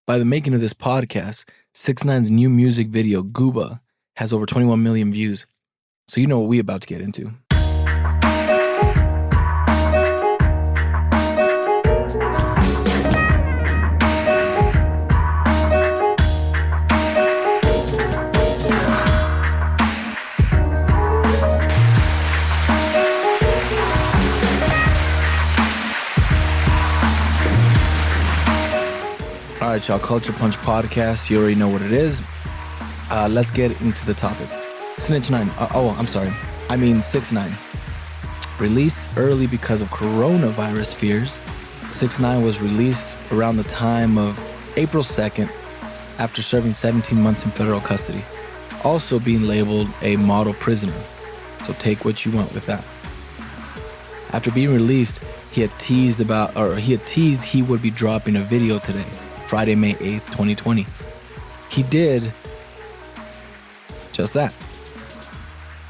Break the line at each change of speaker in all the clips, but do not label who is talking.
By the making of this podcast, 6ix9ine's new music video, Gooba, has over 21 million views. So you know what we're about to get into. All right, y'all, Culture Punch Podcast. You already know what it is. Let's get into the topic. 6ix9ine. Released early because of coronavirus fears, 6ix9ine was released around the time of April 2nd after serving 17 months in federal custody, also being labeled a model prisoner. So take what you want with that. After being released, he had teased he would be dropping a video today, Friday, May 8th, 2020. He did just that.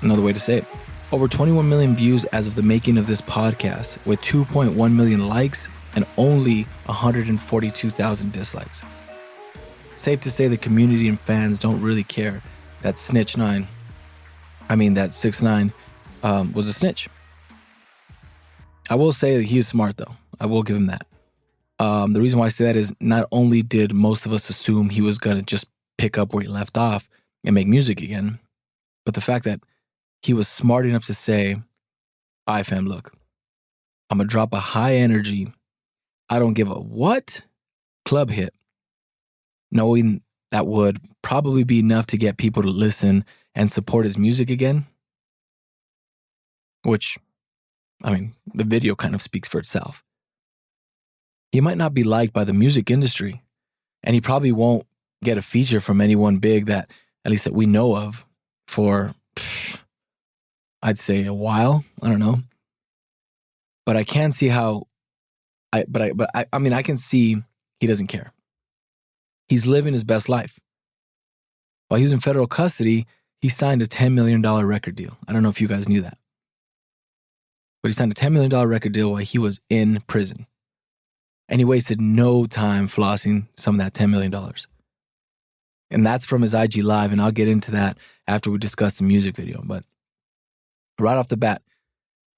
Another way to say it. Over 21 million views as of the making of this podcast, with 2.1 million likes and only 142,000 dislikes. Safe to say the community and fans don't really care that 6ix9ine was a snitch. I will say that he is smart, though. I will give him that. The reason why I say that is not only did most of us assume he was going to just pick up where he left off and make music again, but the fact that he was smart enough to say, all right, fam, look, I'm going to drop a high energy, I don't give a what club hit, knowing that would probably be enough to get people to listen and support his music again, which, the video kind of speaks for itself. He might not be liked by the music industry, and he probably won't get a feature from anyone big that, at least that we know of, for, I'd say a while. I don't know. But I can see how, I can see he doesn't care. He's living his best life. While he was in federal custody, he signed a $10 million record deal. I don't know if you guys knew that. But he signed a $10 million record deal while he was in prison. And he wasted no time flossing some of that $10 million. And that's from his IG Live, and I'll get into that after we discuss the music video. But right off the bat,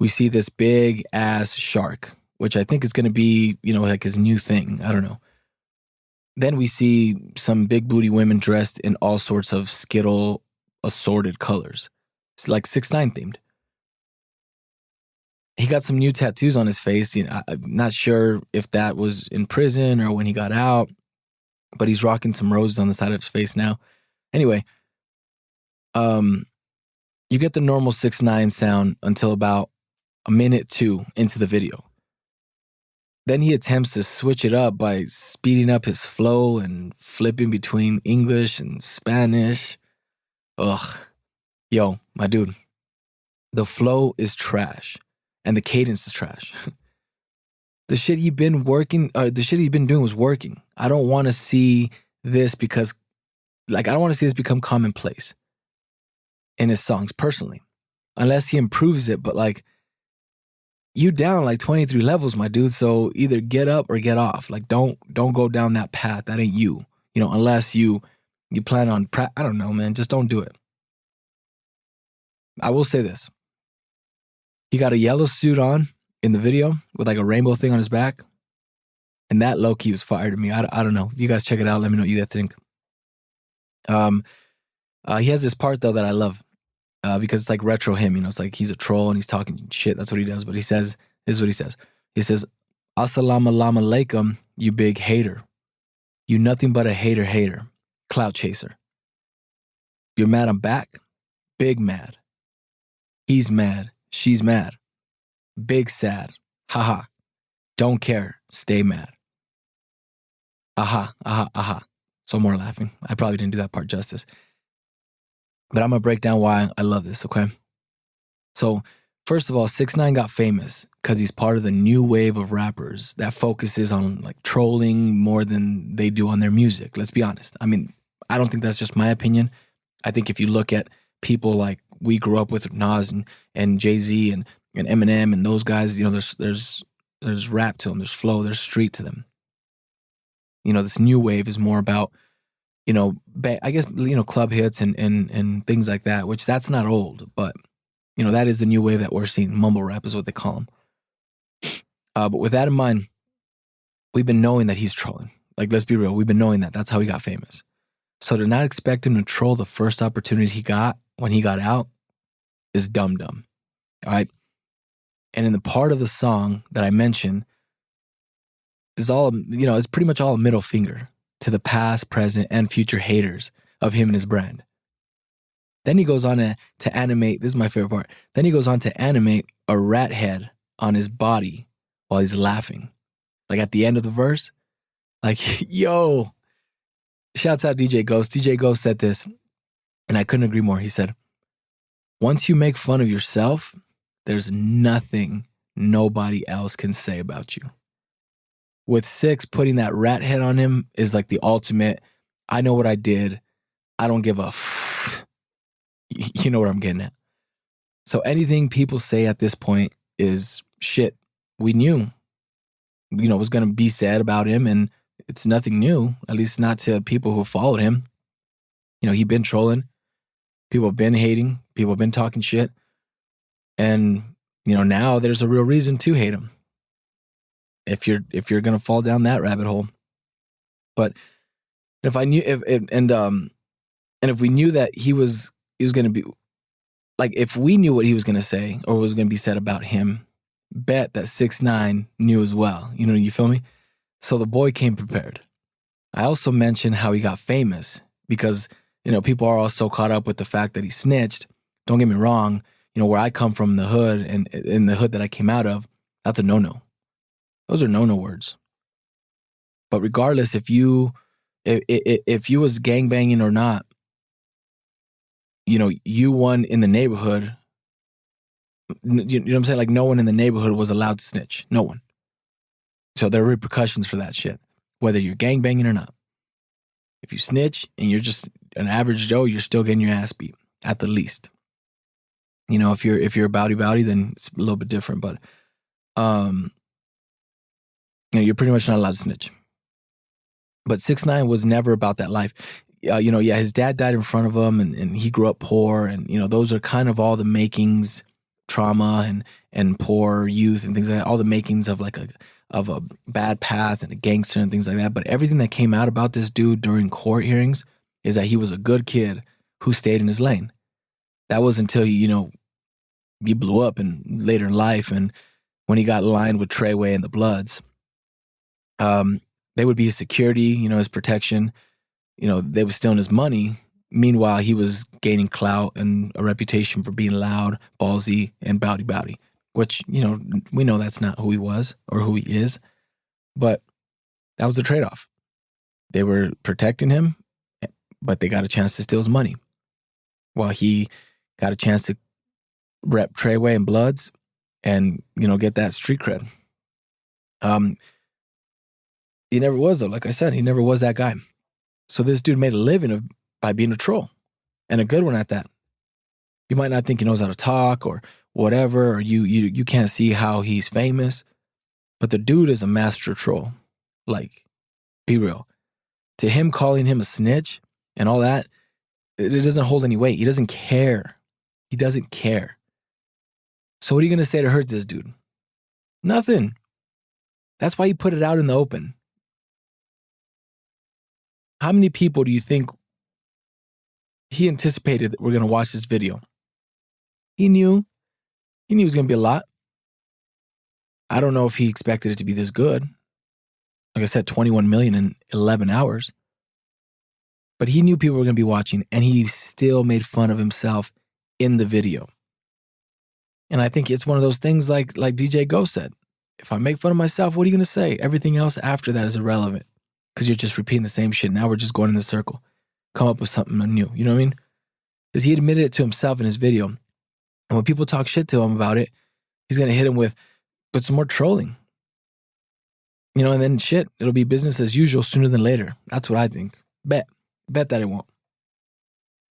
we see this big-ass shark, which I think is going to be, like his new thing. I don't know. Then we see some big booty women dressed in all sorts of Skittle assorted colors. It's like 6ix9ine themed. He got some new tattoos on his face. I'm not sure if that was in prison or when he got out, but he's rocking some roses on the side of his face now. Anyway, you get the normal 6ix9ine sound until about a minute 2 into the video. Then he attempts to switch it up by speeding up his flow and flipping between English and Spanish. Ugh. Yo, my dude, the flow is trash. And the cadence is trash. The shit he'd been doing was working. I don't want to see this because, I don't want to see this become commonplace in his songs personally, unless he improves it. But you down 23 levels, my dude. So either get up or get off. Don't go down that path. That ain't you. Unless you plan on I don't know, man. Just don't do it. I will say this. He got a yellow suit on in the video with a rainbow thing on his back. And that low-key was fire to me. I don't know. You guys check it out. Let me know what you guys think. He has this part, though, that I love because it's retro him. It's he's a troll and he's talking shit. That's what he does. But this is what he says. He says, Assalamu alaikum, you big hater. You nothing but a hater. Clout chaser. You're mad I'm back? Big mad. He's mad. She's mad. Big sad. Haha. Don't care. Stay mad. Aha. So more laughing. I probably didn't do that part justice. But I'm going to break down why I love this, okay? So, first of all, 6ix9ine got famous because he's part of the new wave of rappers that focuses on trolling more than they do on their music. Let's be honest. I don't think that's just my opinion. I think if you look at people we grew up with Nas and Jay-Z and Eminem and those guys, there's rap to them, there's flow, there's street to them. this new wave is more about, I guess, club hits and things like that, which that's not old, but, that is the new wave that we're seeing. Mumble rap is what they call them. But with that in mind, we've been knowing that he's trolling. Like, let's be real. We've been knowing that. That's how he got famous. So to not expect him to troll the first opportunity he got when he got out is dumb. All right. And in the part of the song that I mentioned, is all, it's pretty much all a middle finger to the past, present, and future haters of him and his brand. Then he goes on to animate, this is my favorite part. Then he goes on to animate a rat head on his body while he's laughing. Like at the end of the verse, like, yo, shouts out DJ Ghost. DJ Ghost said this, and I couldn't agree more. He said, once you make fun of yourself, there's nothing nobody else can say about you. With 6ix, putting that rat head on him is like the ultimate, I know what I did. I don't give a you know what I'm getting at. So anything people say at this point is shit we knew, was going to be said about him, and it's nothing new, at least not to people who followed him. He'd been trolling. People have been hating. People have been talking shit. And, now there's a real reason to hate him. If you're going to fall down that rabbit hole. But if I knew, if we knew that he was going to be, like, if we knew what he was going to say or what was going to be said about him, bet that 6ix9ine knew as well. You feel me? So the boy came prepared. I also mentioned how he got famous because, people are also caught up with the fact that he snitched. Don't get me wrong. Where I come from, the hood, and in the hood that I came out of, that's a no-no. Those are no-no words. But regardless, if you was gangbanging or not, you won in the neighborhood. You know what I'm saying? Like, no one in the neighborhood was allowed to snitch. No one. So there are repercussions for that shit, whether you're gangbanging or not. If you snitch and you're just an average Joe, you're still getting your ass beat, at the least. If you're a bowdy, then it's a little bit different. But you're pretty much not allowed to snitch. But 6ix9ine was never about that life. His dad died in front of him, and he grew up poor, and those are kind of all the makings, trauma and poor youth and things like that, all the makings of like a bad path and a gangster and things like that. But everything that came out about this dude during court hearings is that he was a good kid who stayed in his lane. That was until he blew up and later in life, and when he got lined with Treyway and the Bloods, they would be his security, his protection. They were stealing his money. Meanwhile, he was gaining clout and a reputation for being loud, ballsy, and bowdy, which, we know that's not who he was or who he is. But that was the trade-off. They were protecting him, but they got a chance to steal his money, while he got a chance to rep Treyway and Bloods and, get that street cred. He never was, though. Like I said, he never was that guy. So this dude made a living by being a troll, and a good one at that. You might not think he knows how to talk or whatever, or you can't see how he's famous, but the dude is a master troll. Like, be real. To him, calling him a snitch and all that, it doesn't hold any weight. He doesn't care. He doesn't care. So what are you going to say to hurt this dude? Nothing. That's why he put it out in the open. How many people do you think he anticipated that were going to watch this video? He knew it was going to be a lot. I don't know if he expected it to be this good. Like I said, 21 million in 11 hours. But he knew people were going to be watching, and he still made fun of himself in the video. And I think it's one of those things like DJ Go said. If I make fun of myself, what are you going to say? Everything else after that is irrelevant because you're just repeating the same shit. Now we're just going in a circle. Come up with something new. You know what I mean? Because he admitted it to himself in his video. And when people talk shit to him about it, he's going to hit him with some more trolling. And then shit, it'll be business as usual sooner than later. That's what I think. Bet that it won't.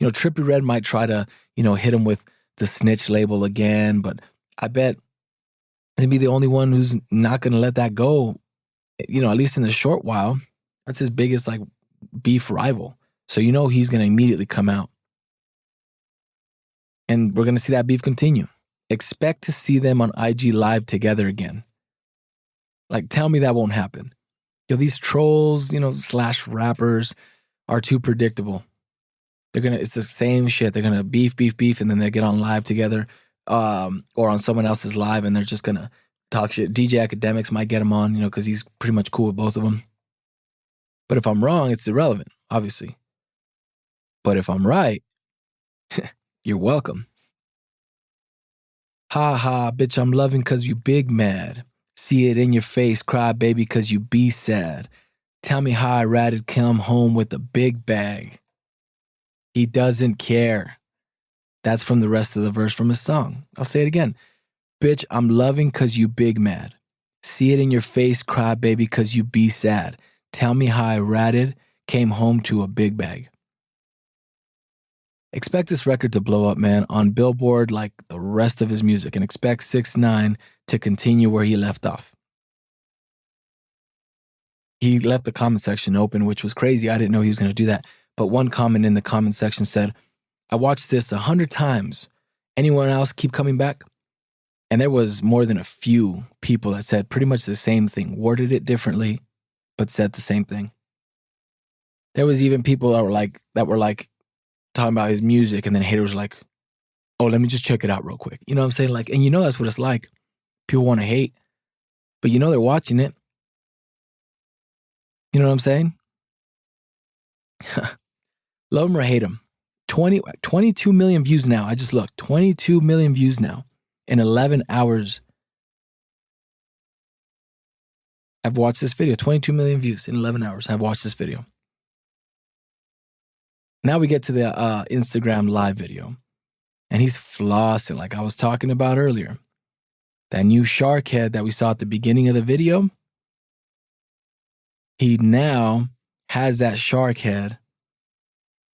Trippie Redd might try to, hit him with the snitch label again, but I bet he'd be the only one who's not going to let that go, at least in the short while, That's his biggest like beef rival. So you know he's going to immediately come out. And we're going to see that beef continue. Expect to see them on IG Live together again. Like, tell me that won't happen. These trolls, slash rappers are too predictable. It's the same shit. They're going to beef, and then they get on live together or on someone else's live, and they're just going to talk shit. DJ Academics might get him on, because he's pretty much cool with both of them. But if I'm wrong, it's irrelevant, obviously. But if I'm right, you're welcome. Ha ha, bitch, I'm loving cause you big mad. See it in your face, cry baby cause you be sad. Tell me how I ratted come home with a big bag. He doesn't care. That's from the rest of the verse from his song. I'll say it again. Bitch, I'm loving cause you big mad. See it in your face, cry baby cause you be sad. Tell me how I ratted came home to a big bag. Expect this record to blow up, man, on Billboard like the rest of his music, and expect 6ix9ine to continue where he left off. He left the comment section open, which was crazy. I didn't know he was going to do that. But one comment in the comment section said, I watched this 100 times. Anyone else keep coming back? And there was more than a few people that said pretty much the same thing, worded it differently, but said the same thing. There was even people that were like, talking about his music, and then haters were like, oh, let me just check it out real quick. You know what I'm saying? Like, and that's what it's like. People want to hate, but they're watching it. You know what I'm saying? Love him or hate him. 22 million views now. I just looked. 22 million views now in 11 hours. I've watched this video. 22 million views in 11 hours. I've watched this video. Now we get to the Instagram live video, and he's flossing like I was talking about earlier. That new shark head that we saw at the beginning of the video, he now has that shark head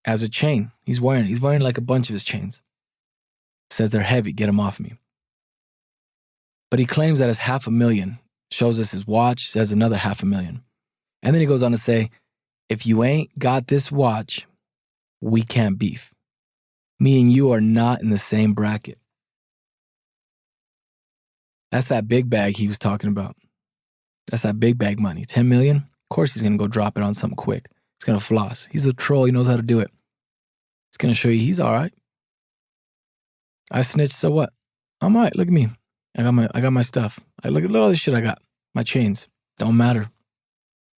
as a chain. He's wearing like a bunch of his chains. Says they're heavy, get them off me. But he claims that it's 500,000. Shows us his watch, says another 500,000. And then he goes on to say, if you ain't got this watch, we can't beef. Me and you are not in the same bracket. That's that big bag he was talking about. That's that big bag money. 10 million? Of course he's going to go drop it on something quick. He's going to floss. He's a troll. He knows how to do it. He's going to show you he's all right. I snitched, so what? I'm all right. Look at me. I got my stuff. Look at all this shit I got. My chains. Don't matter.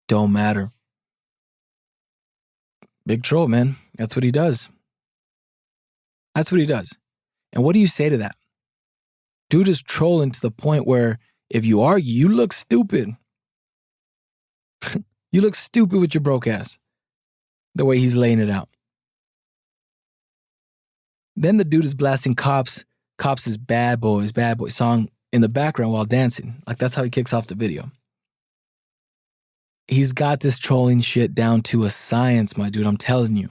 Don't matter. Big troll, man. That's what he does. That's what he does. And what do you say to that? Dude is trolling to the point where if you argue, you look stupid. You look stupid with your broke ass. The way he's laying it out. Then the dude is blasting Cops' Bad Boys song in the background while dancing. Like that's how he kicks off the video. He's got this trolling shit down to a science, my dude. I'm telling you.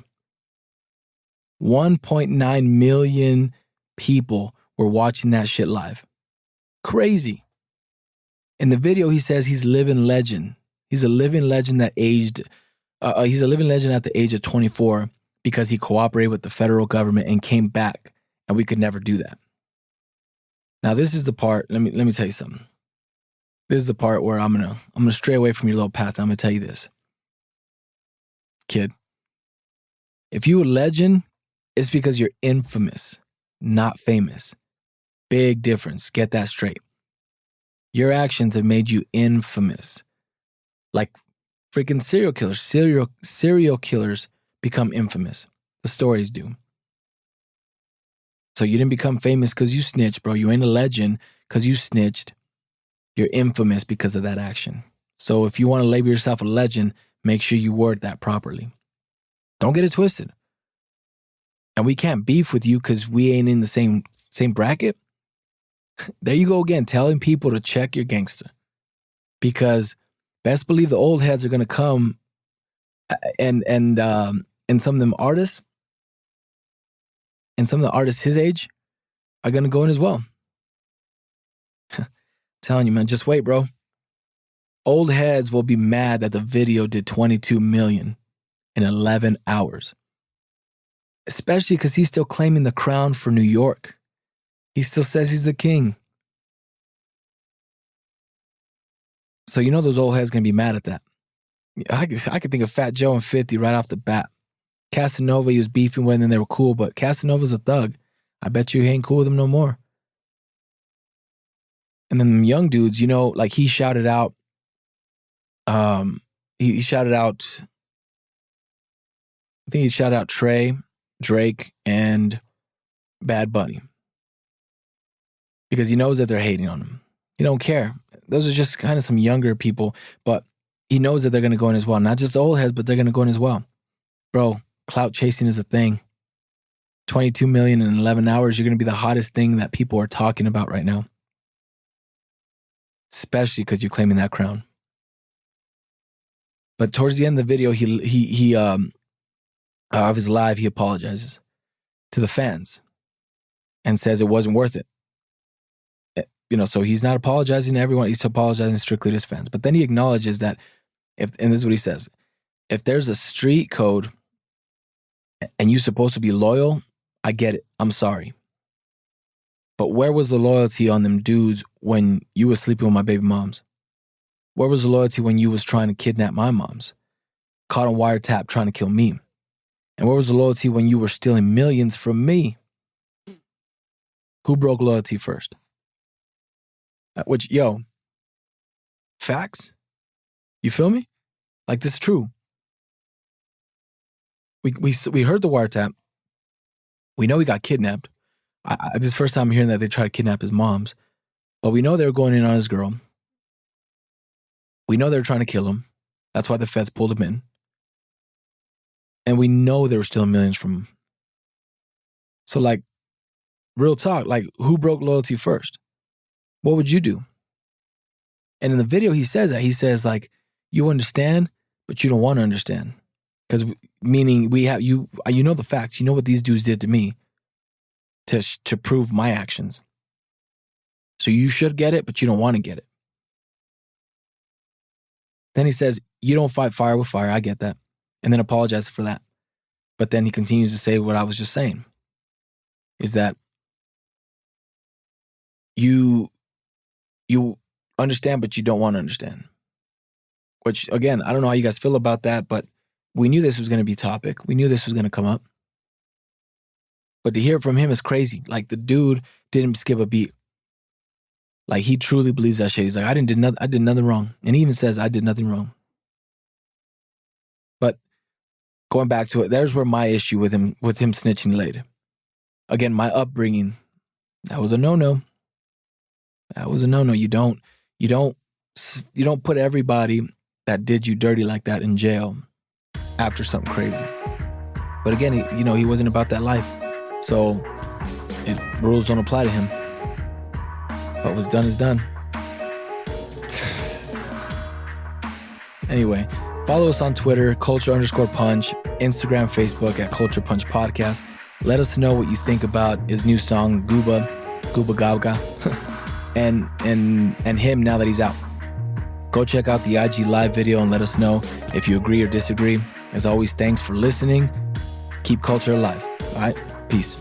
1.9 million people were watching that shit live. Crazy. In the video, he says he's living legend. He's a living legend that he's a living legend at the age of 24 because he cooperated with the federal government and came back, and we could never do that. Now, this is the part. Let me tell you something. This is the part where I'm gonna stray away from your little path. I'm gonna tell you this, kid. If you a legend, it's because you're infamous, not famous. Big difference. Get that straight. Your actions have made you infamous. Like freaking serial killers. Serial killers become infamous. The stories do. So you didn't become famous because you snitched, bro. You ain't a legend because you snitched. You're infamous because of that action. So if you want to label yourself a legend, make sure you word that properly. Don't get it twisted. And we can't beef with you because we ain't in the same bracket. There you go again, telling people to check your gangster. Because best believe the old heads are going to come and some of them artists and some of the artists his age are going to go in as well. Telling you, man, just wait, bro. Old heads will be mad that the video did 22 million in 11 hours. Especially because he's still claiming the crown for New York. He still says he's the king. So you know those old heads going to be mad at that. I could think of Fat Joe and 50 right off the bat. Casanova, he was beefing with and they were cool, but Casanova's a thug. I bet you he ain't cool with him no more. And then them young dudes, you know, like he shouted out, he shouted out, I think he shouted out Trey, Drake, and Bad Bunny. Because he knows that they're hating on him. He don't care. Those are just kind of some younger people, but he knows that they're going to go in as well. Not just the old heads, but they're going to go in as well. Bro, clout chasing is a thing. 22 million in 11 hours, you're going to be the hottest thing that people are talking about right now. Especially because you're claiming that crown. But towards the end of the video, he of his live, he apologizes to the fans and says it wasn't worth it. You know, so he's not apologizing to everyone. He's apologizing strictly to his fans. But then he acknowledges that and this is what he says, if there's a street code and you're supposed to be loyal, I get it. I'm sorry. But where was the loyalty on them dudes when you was sleeping with my baby moms? Where was the loyalty when you was trying to kidnap my moms? Caught on wiretap trying to kill me? And where was the loyalty when you were stealing millions from me? Who broke loyalty first? Which, yo, facts? You feel me? Like, this is true. We heard the wiretap. We know he got kidnapped. This is the first time I'm hearing that they tried to kidnap his moms. But we know they were going in on his girl. We know they were trying to kill him. That's why the feds pulled him in. And we know they were stealing millions from him. So, like, real talk, like, who broke loyalty first? What would you do? And in the video, he says that. He says, like, you understand, but you don't want to understand. Because, meaning, we have, you know the facts. You know what these dudes did to me to prove my actions. So you should get it, but you don't want to get it. Then he says, you don't fight fire with fire. I get that. And then apologize for that. But then he continues to say what I was just saying. Is that you understand, but you don't want to understand. Which, again, I don't know how you guys feel about that, but we knew this was going to be topic. We knew this was going to come up. But to hear it from him is crazy. Like, the dude didn't skip a beat. Like, he truly believes that shit. He's like, I did nothing wrong. And he even says, I did nothing wrong. But going back to it, there's where my issue with him snitching later. Again, my upbringing, that was a no-no. That was a no-no. You don't put everybody that did you dirty like that in jail after something crazy. But again, he wasn't about that life. So rules don't apply to him. What was done is done. Anyway, follow us on Twitter, culture_punch, Instagram, Facebook at Culture Punch Podcast. Let us know what you think about his new song, Gooba Gaga, and him now that he's out. Go check out the IG live video and let us know if you agree or disagree. As always, thanks for listening. Keep culture alive. All right, peace.